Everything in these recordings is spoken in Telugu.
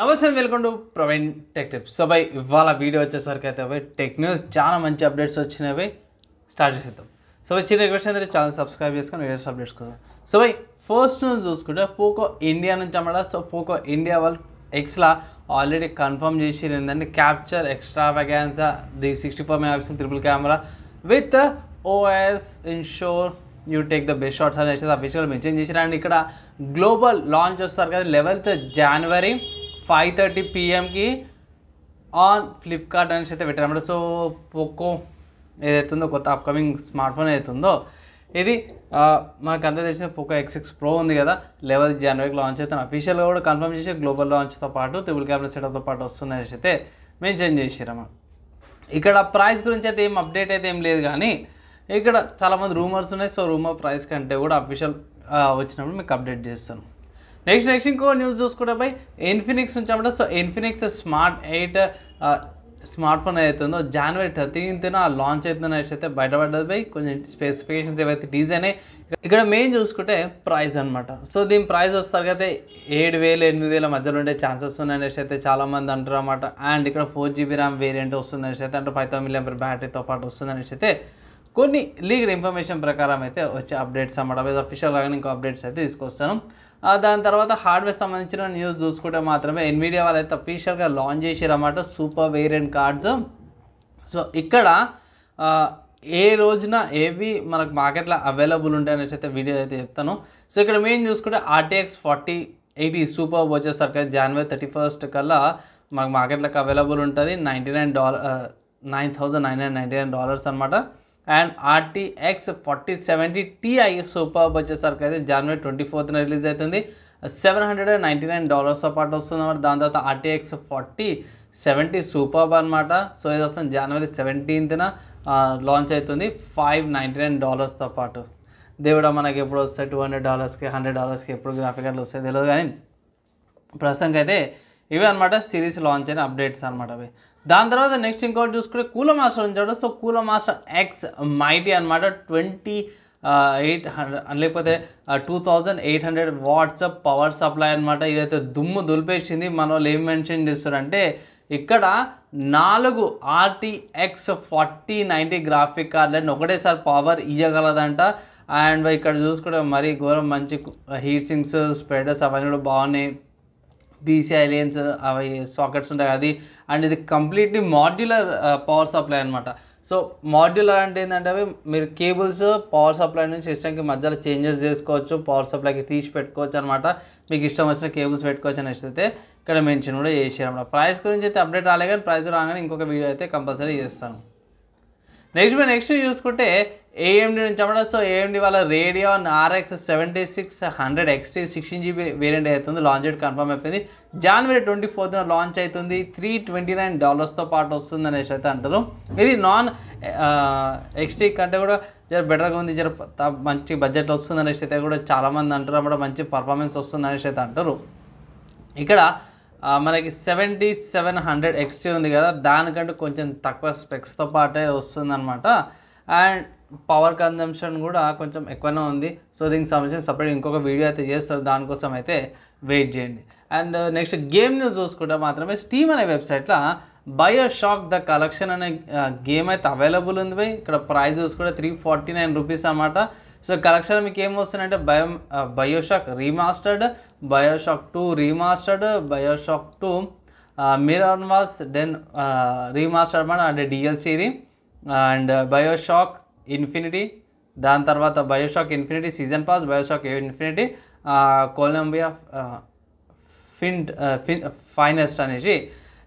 నమస్తే welcome to Praveen tech tips. So by ఇవాళ వీడియో వచ్చేసరికి అయితే బై టెక్ న్యూస్ చాలా మంచి అప్డేట్స్ వచ్చినాయి. స్టార్ట్ చేద్దాం. సో బై చిన్న రిక్వెస్ట్ అయితే ఛానల్ సబ్స్క్రైబ్ చేసుకొని వీడియోస్ అప్డేట్స్ కోసం. సో బై ఫస్ట్ న్యూస్ చూసుకుంటే పోకో ఇండియా నుంచి అన్నమాట. సో పోకో ఇండియా వాళ్ళు ఎక్స్లా ఆల్రెడీ కన్ఫర్మ్ చేసి ఏంటంటే capture extravaganza the 64 megapixel triple camera with OS ensure you take the best shots అని వచ్చేసి అఫీషియల్ మెన్షన్ చేసి. అండ్ ఇక్కడ గ్లోబల్ లాంచ్ వస్తారు కదా 11th January 5:30 PM on Flipkart అనేసి అయితే పెట్టారన్నమాట. సో పోకో ఏదైతుందో కొత్త అప్కమింగ్ స్మార్ట్ ఫోన్ ఏదైతుందో ఇది మనకు అంతా తెలిసిన పోకో X6 Pro ఉంది కదా 11th January లాంచ్ అయితే అఫీషియల్గా కూడా కన్ఫర్మ్ చేసి గ్లోబల్ లాంచ్తో పాటు ట్రిపుల్ కెమెరా సెటప్తో పాటు వస్తుంది అనేసి అయితే మెన్షన్ చేసారన్నమాట. ఇక్కడ ప్రైస్ గురించి అయితే ఏం అప్డేట్ అయితే ఏం లేదు, కానీ ఇక్కడ చాలామంది రూమర్స్ ఉన్నాయి. సో రూమర్ ప్రైస్ కంటే కూడా అఫీషియల్ వచ్చినప్పుడు మీకు అప్డేట్ చేస్తాను. నెక్స్ట్ ఇంకో న్యూస్ చూసుకుంటే బై ఇన్ఫినిక్స్ నుంచి అన్నమాట. So Infinix smart 8 smart phone అవుతుందో January 13th లాంచ్ అవుతుందని అయితే బయటపడ్డది బై. కొంచెం స్పెసిఫికేషన్స్ ఏవైతే డిజైన్ ఇక్కడ మెయిన్ చూసుకుంటే ప్రైస్ అనమాట. సో దీని ప్రైస్ వస్తారు కదా 7,000 8,000 మధ్యలో ఉండే ఛాన్సెస్ ఉన్నాయనేసి అయితే చాలామంది అంటారు అన్నమాట. అండ్ ఇక్కడ 4GB ర్యామ్ వేరియంట్ వస్తుందనేసి అయితే అంటే 5000 mAh బ్యాటరీతో పాటు వస్తుందనేసి అయితే కొన్ని లీగల్ ఇన్ఫర్మేషన్ ప్రకారం అయితే వచ్చే అప్డేట్స్ అన్నమాట. అఫీషియల్ లాగానే ఇంకో అప్డేట్స్ అయితే తీసుకొస్తాను. దాని తర్వాత హార్డ్వేర్ సంబంధించిన న్యూస్ చూసుకుంటే మాత్రమే ఎన్విడియా వాళ్ళు అయితే అఫీషియల్గా లాంచ్ చేసారన్నమాట సూపర్ వేరియంట్ కార్డ్స్. సో ఇక్కడ ఏ రోజున ఏవి మనకు మార్కెట్లో అవైలబుల్ ఉంటాయనేసి అయితే వీడియో అయితే చెప్తాను. సో ఇక్కడ మెయిన్ చూసుకుంటే RTX 4080 సూపర్ వచ్చేసరికి January 31st కల్లా మనకు మార్కెట్లోకి అవైలబుల్ ఉంటుంది. $9,999 అనమాట. అండ్ RTX 4070 Ti సూపర్ వచ్చేసరికి అయితే January 24th రిలీజ్ అవుతుంది. $799 పాటు వస్తుంది అన్నమాట. దాని తర్వాత RTX 4070 సూపర్ అనమాట. సో ఇది వస్తుంది January 17th లాంచ్ అవుతుంది $599తో పాటు. దేవుడా మనకి ఎప్పుడు వస్తాయి $200కి $100కి ఎప్పుడు గ్రాఫిక్ కార్డులు వస్తాయి తెలియదు, కానీ ప్రస్తుతానికి అయితే ఇవే అనమాట సిరీస్ లాంచ్ అయిన అప్డేట్స్ అనమాట అవి. దాని తర్వాత నెక్స్ట్ ఇంకోటి చూసుకుంటే కూలర్ మాస్టర్ ఉంచాడు. So cooler master X mighty అనమాట 2800 లేకపోతే 2800 watts పవర్ సప్లై అనమాట. ఇదైతే దుమ్ము దులిపేసింది. మన వాళ్ళు ఏం మెన్షన్ చేస్తారంటే ఇక్కడ 4 RTX 4090 గ్రాఫిక్ కార్డులను ఒకటేసారి పవర్ ఇవ్వగలదంట. అండ్ ఇక్కడ చూసుకుంటే మరీ ఘోరం మంచి హీట్ సింక్స్ స్ప్రెడర్స్ అవన్నీ కూడా బాగున్నాయి. PCI లేన్స్ అవి సాకెట్స్ ఉంటాయి అది. అండ్ ఇది కంప్లీట్లీ మాడ్యులర్ పవర్ సప్లై అనమాట. సో మాడ్యులర్ అంటే ఏంటంటే అవి మీరు కేబుల్స్ పవర్ సప్లై నుంచి సిస్టమ్కి మధ్యలో చేంజెస్ చేసుకోవచ్చు, పవర్ సప్లైకి తీసి పెట్టుకోవచ్చు అనమాట. మీకు ఇష్టం వచ్చిన కేబుల్స్ పెట్టుకోవచ్చు అనేసి అయితే ఇక్కడ మెన్షన్ కూడా చేసారు అనమాట. ప్రైస్ గురించి అయితే అప్డేట్ రాలే, కానీ ప్రైస్ రాగానే ఇంకొక వీడియో అయితే కంపల్సరీ చేస్తాను. నెక్స్ట్ చూసుకుంటే AMD నుంచి అన్నమాట. సో AMD వాళ్ళ Radeon RX 7600 XT 16GB variant అవుతుంది. లాంచ్ డేట్ కన్ఫర్మ్ అయిపోయింది. January 24th లాంచ్ అవుతుంది. $329తో పాటు వస్తుంది అనేసి అయితే అంటారు. ఇది నాన్ XT కంటే కూడా జర బెటర్గా ఉంది, జర మంచి బడ్జెట్లో వస్తుంది అనేసి అయితే కూడా చాలామంది అంటారు అన్నమాట. మంచి పర్ఫార్మెన్స్ వస్తుంది అనేసి అయితే అంటారు. ఇక్కడ మనకి 7700 XT ఉంది కదా, దానికంటే కొంచెం తక్కువ స్పెక్స్తో పాటే వస్తుందన్నమాట. అండ్ పవర్ కన్జంప్షన్ కూడా కొంచెం ఎక్కువనే ఉంది. సో దీనికి సంబంధించిన సపరేట్ ఇంకొక వీడియో అయితే చేస్తారు, దానికోసం అయితే వెయిట్ చేయండి. అండ్ నెక్స్ట్ గేమ్ న్యూస్ చూసుకుంటే మాత్రమే స్టీమ్ అనే వెబ్సైట్లో బయోషాక్ ద కలెక్షన్ అనే గేమ్ అయితే అవైలబుల్ ఉంది. ఇక్కడ ప్రైస్ చూసుకుంటే $349 అన్నమాట. సో కలెక్షన్ మీకు ఏమొస్తుందంటే BioShock remastered, BioShock 2 remastered, BioShock 2 Minerva's Den remastered అన్నమాట, అంటే DLC ఇది. అండ్ బయోషాక్ ఇన్ఫినిటీ, దాని తర్వాత BioShock Infinity season pass, BioShock Infinity Columbia finest అనేసి.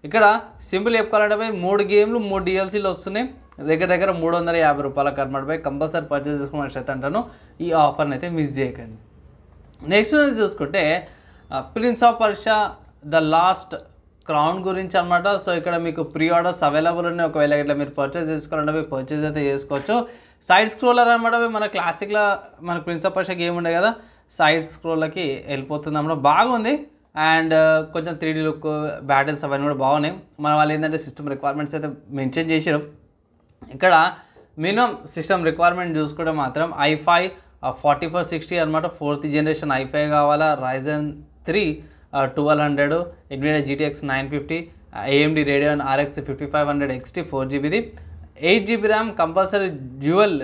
ఇక్కడ సింపుల్ చెప్పుకోవాలంటే 3 గేమ్లు 3 DLCలు వస్తున్నాయి. దగ్గర $350 అనమాట. కంపల్సరీ పర్చేస్ చేసుకోమని అయితే అంటాను. ఈ ఆఫర్ని అయితే మిస్ చేయకండి. నెక్స్ట్ చూసుకుంటే prince of Persia the last crown గురించి అనమాట. సో ఇక్కడ మీకు ప్రీ ఆర్డర్స్ అవైలబుల్ ఉన్నాయి. ఒకవేళ ఇట్లా మీరు పర్చేస్ చేసుకోవాలంటే పర్చేస్ అయితే చేసుకోవచ్చు. సైడ్ స్క్రోలర్ అనమాట. మన క్లాసిక్లో మన ప్రిన్స్ ఆఫ్ పర్షియా గేమ్ ఉండే కదా, సైడ్ స్క్రోల్కి వెళ్ళిపోతుంది అన్నమాట. బాగుంది. అండ్ కొంచెం 3D లుక్, బ్యాటిల్స్ అవన్నీ కూడా బాగున్నాయి. మన వాళ్ళు ఏంటంటే సిస్టమ్ రిక్వైర్మెంట్స్ అయితే మెన్షన్ చేసారు. ఇక్కడ మినిమం సిస్టమ్ రిక్వైర్మెంట్ చూసుకుంటే మాత్రం i5 4460 అనమాట. 4th generation i5 కావాలా, Ryzen 3 1200, NVIDIA GTX 950, AMD Radeon RX 5500 XT 4GBది, 8GB RAM, compulsory dual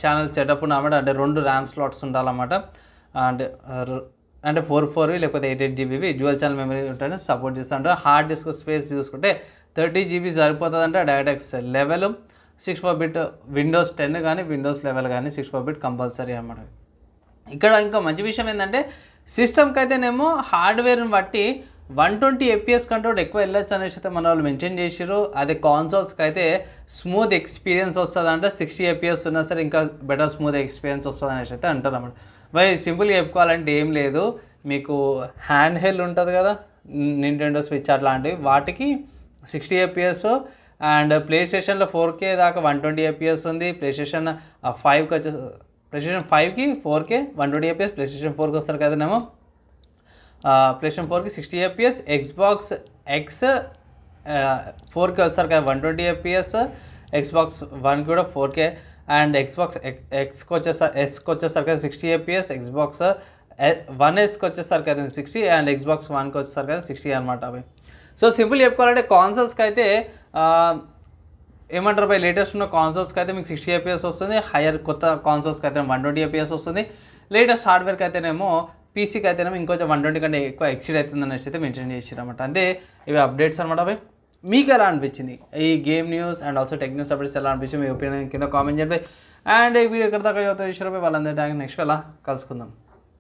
channel setup ఉన్నమాట, అంటే 2 ర్యామ్ స్లాట్స్ ఉండాలన్నమాట, అంటే 4 లేకపోతే 8GB డ్యూయల్ ఛానల్ మెమరీ ఉంటే సపోర్ట్ చేస్తుంటారు. హార్డ్ డిస్క్ స్పేస్ చూసుకుంటే 30GB సరిపోతుందంటే DirectX level, 64-bit Windows 10 కానీ విండోస్ లెవెల్ కానీ 64-bit కంపల్సరీ అనమాట. ఇక్కడ ఇంకా మంచి విషయం ఏంటంటే సిస్టమ్కి అయితేనేమో హార్డ్వేర్ని బట్టి 120 FPS కంటే ఎక్కువ వెళ్ళొచ్చు అనేసి అయితే మన వాళ్ళు మెన్షన్ చేసారు. అదే కాన్సోల్స్కి అయితే స్మూత్ ఎక్స్పీరియన్స్ వస్తుంది అంటే 60 FPS ఉన్నా సరే ఇంకా బెటర్ స్మూత్ ఎక్స్పీరియన్స్ వస్తుంది అనేసి అయితే అంటారు అన్నమాట. బై సింపుల్గా చెప్పుకోవాలంటే ఏం లేదు, మీకు హ్యాండ్ హెల్డ్ ఉంటుంది కదా నింటెండో స్విచ్ అట్లాంటివి, వాటికి 60 FPS అండ్ ప్లే స్టేషన్లో 4K దాకా 120 FPS ఉంది. ప్లేస్టేషన్ 5కి వచ్చేసి ప్లేస్టేషన్ 5కి 4K 120 FPS, ప్లేస్టేషన్ 4కి వస్తారు కదనేమో ప్లేస్టేషన్ 4కి 60 FPS, ఎక్స్బాక్స్ ఎక్స్ 4కి వస్తారు కదా 120 FPS, ఎక్స్బాక్స్ 1కి కూడా 4K అండ్ ఎక్స్బాక్స్ ఎస్కి వచ్చేసరికి కదా 60 FPS, ఎక్స్బాక్స్ 1Sకి వచ్చేసరికి కదా 60 అండ్ ఎక్స్బాక్స్ 1కి వచ్చేసరికి కదా 60 అనమాట అవి. సో సింపుల్ చెప్పుకోవాలంటే కాన్సోల్స్కి అయితే ఏమంటారు బై లేటెస్ట్ ఉన్న కాన్సోల్స్కి అయితే మీకు 60 FPS వస్తుంది, హయ్యర్ కొత్త కాన్సోల్స్కి అయితే 120 FPS వస్తుంది, లేటెస్ట్ హార్డ్వేర్కి అయితేనేమో పీసీకి అయితేనేమో ఇంకొంచెం 120 కంటే ఎక్కువ ఎక్సీడ్ అవుతుంది అనేసి అయితే మెన్షన్ చేసారు అనమాట. అంటే ఇవి అప్డేట్స్ అనమాట బై. మీకు ఎలా అనిపించింది ఈ game news and also tech news updates ఎలా అనిపించింది మీ ఒపీనియన్ కింద కామెంట్ చేయండి. అండ్ ఈ వీడియో ఎక్కడ దాకా చూసారో వాళ్ళందరి నెక్స్ట్ ఎలా కలుసుకుందాం.